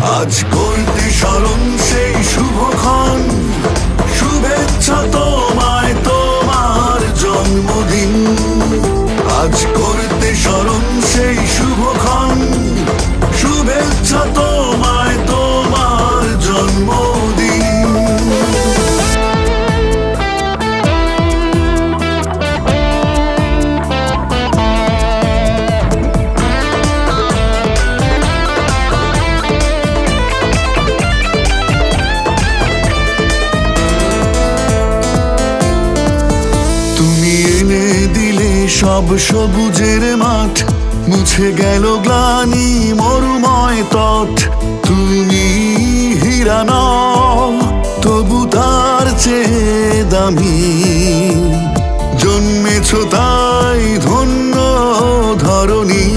আজ করতে স্মরণ সেই শুভক্ষণ, শুভেচ্ছা তোমায় তোমার জন্মদিন। আজ করতে স্মরণ সেই শুভক্ষণ, শুভেচ্ছা তোমায় তোমার জন্মদিন। তুমি এনে দিলে সব সবুজের মাঠ, মুছে গেল গ্লানি মরুময় তট। তুমি হীরা নও তবু তার চেয়ে দামি, জন্মেছ তাই ধন্য ধরণী।